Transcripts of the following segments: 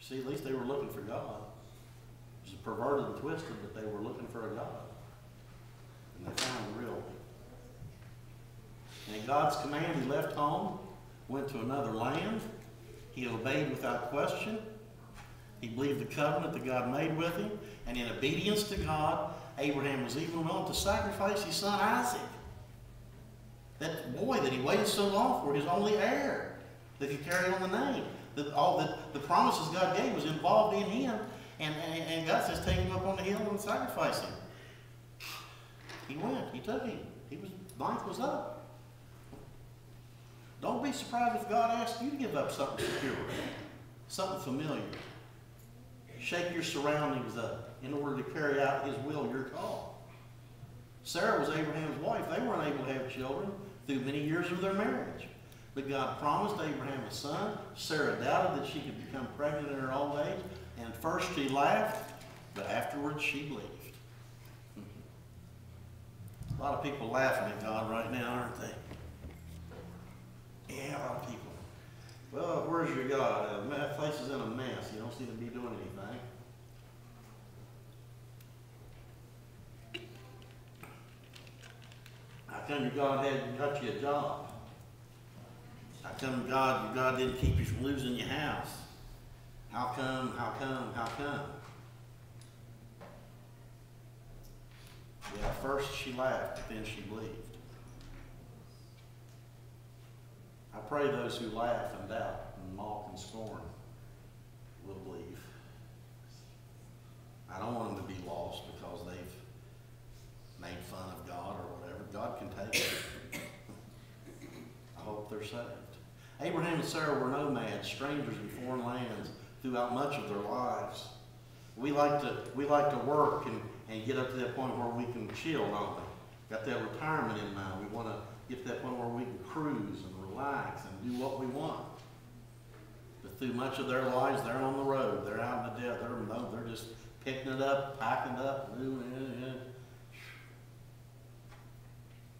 See, at least they were looking for God. It was perverted and twisted, but they were looking for a God. And they found the real one. And at God's command, he left home, went to another land. He obeyed without question. He believed the covenant that God made with him. And in obedience to God, Abraham was even willing to sacrifice his son Isaac. That boy that he waited so long for, his only heir, that could carry on the name. All the promises God gave was involved in him. And God says, take him up on the hill and sacrifice him. He went. He took him. Life was up. Don't be surprised if God asks you to give up something secure, something familiar. Shake your surroundings up in order to carry out his will, your call. Sarah was Abraham's wife. They weren't able to have children through many years of their marriage. But God promised Abraham a son. Sarah doubted that she could become pregnant in her old age. And first she laughed, but afterwards she believed. A lot of people laughing at God right now, aren't they? Yeah, a lot of people. Well, where's your God? That place is in a mess. You don't seem to be doing anything. How come your God hadn't got you a job? How come your God didn't keep you from losing your house? How come? Yeah, first she laughed, but then she believed. I pray those who laugh and doubt and mock and scorn will believe. I don't want them to be lost because they've made fun of God or whatever. God can take it. I hope they're saved. Abraham and Sarah were nomads, strangers in foreign lands throughout much of their lives. We like to work and get up to that point where we can chill, don't we? Got that retirement in mind. We want to get to that point where we can cruise and relax and do what we want. But through much of their lives, they're on the road. They're out in the desert. They're just picking it up, packing it up, moving it.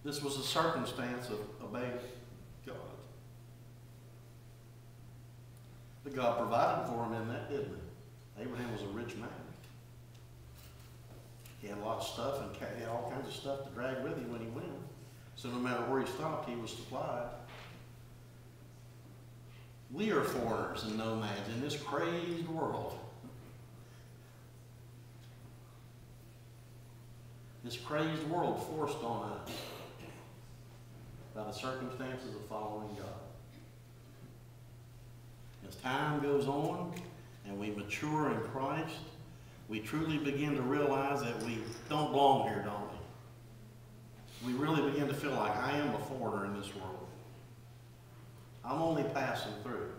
This was a circumstance of obeying God. But God provided for him in that, didn't he? Abraham was a rich man. He had a lot of stuff and he had all kinds of stuff to drag with him when he went. So no matter where he stopped, he was supplied. We are foreigners and nomads in this crazed world. This crazed world forced on us by the circumstances of following God. As time goes on and we mature in Christ, we truly begin to realize that we don't belong here, don't we? We really begin to feel like I am a foreigner in this world. I'm only passing through.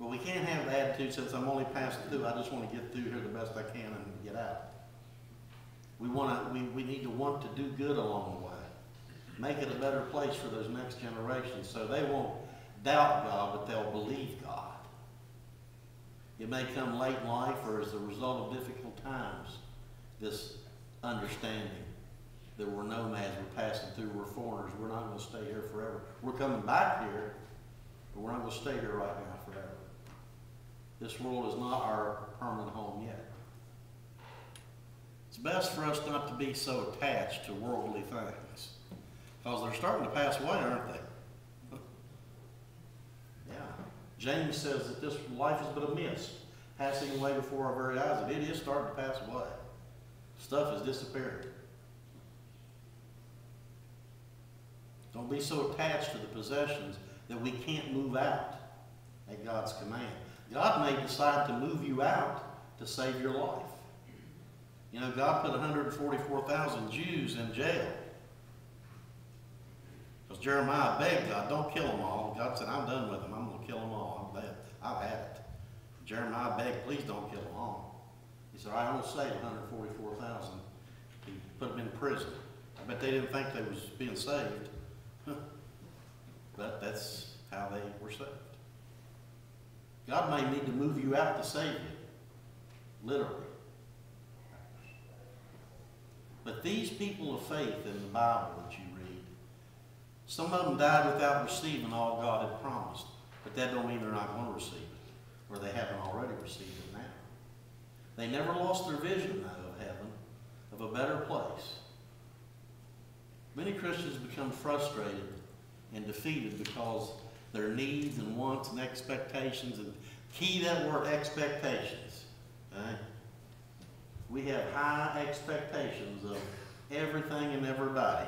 But we can't have the attitude since I'm only passing through, I just want to get through here the best I can and get out. We need to want to do good along the way. Make it a better place for those next generations so they won't doubt God, but they'll believe God. It may come late in life or as a result of difficult times, this understanding that we're nomads, we're passing through, we're foreigners, we're not going to stay here forever. We're coming back here, but we're not going to stay here right now forever. This world is not our permanent home yet. It's best for us not to be so attached to worldly things because they're starting to pass away, aren't they? Yeah. James says that this life is but a mist, passing away before our very eyes, and it is starting to pass away. Stuff is disappearing. Don't be so attached to the possessions that we can't move out at God's command. God may decide to move you out to save your life. You know, God put 144,000 Jews in jail. Because Jeremiah begged God, don't kill them all. God said, I'm done with them. I'm going to kill them all. I've had it. Jeremiah begged, please don't kill them all. He said, I won't save 144,000. He put them in prison. I bet they didn't think they was being saved. But that's how they were saved. God may need to move you out to save you. Literally. But these people of faith in the Bible that you read, some of them died without receiving all God had promised. But that don't mean they're not going to receive it. or they haven't already received it now. They never lost their vision, though, of heaven, of a better place. Many Christians become frustrated and defeated because their needs and wants and expectations, and key that word, expectations. Okay? We have high expectations of everything and everybody.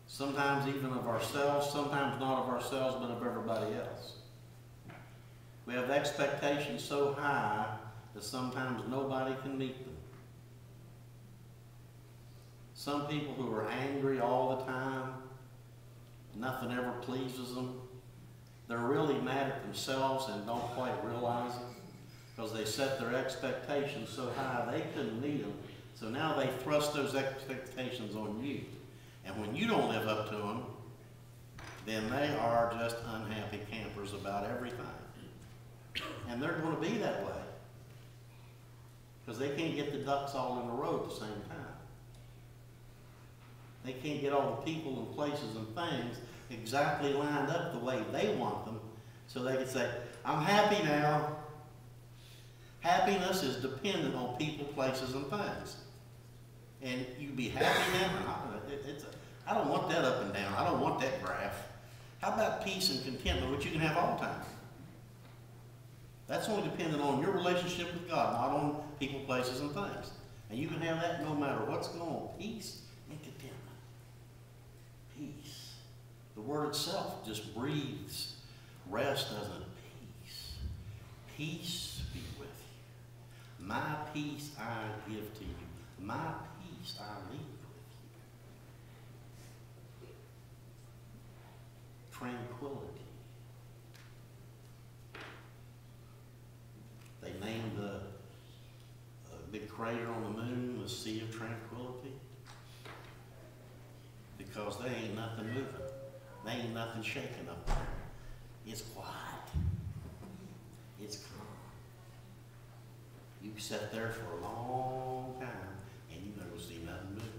Sometimes even of ourselves, sometimes not of ourselves, but of everybody else. We have expectations so high that sometimes nobody can meet them. Some people who are angry all the time, nothing ever pleases them, they're really mad at themselves and don't quite realize it because they set their expectations so high they couldn't meet them. So now they thrust those expectations on you. And when you don't live up to them, then they are just unhappy campers about everything. And they're going to be that way because they can't get the ducks all in a row at the same time. They can't get all the people and places and things exactly lined up the way they want them so they can say, I'm happy now. Happiness is dependent on people, places, and things. And you be happy now? I don't want that up and down. I don't want that graph. How about peace and contentment, which you can have all the time? That's only dependent on your relationship with God, not on people, places, and things. And you can have that no matter what's going on. Peace and contentment. Peace. The word itself just breathes rest, doesn't it? Peace. Peace be with you. My peace I give to you. My peace I leave with you. Tranquility. They named the big crater on the moon the Sea of Tranquility because there ain't nothing moving. There ain't nothing shaking up there. It's quiet. It's calm. You sit there for a long time and you never see nothing moving.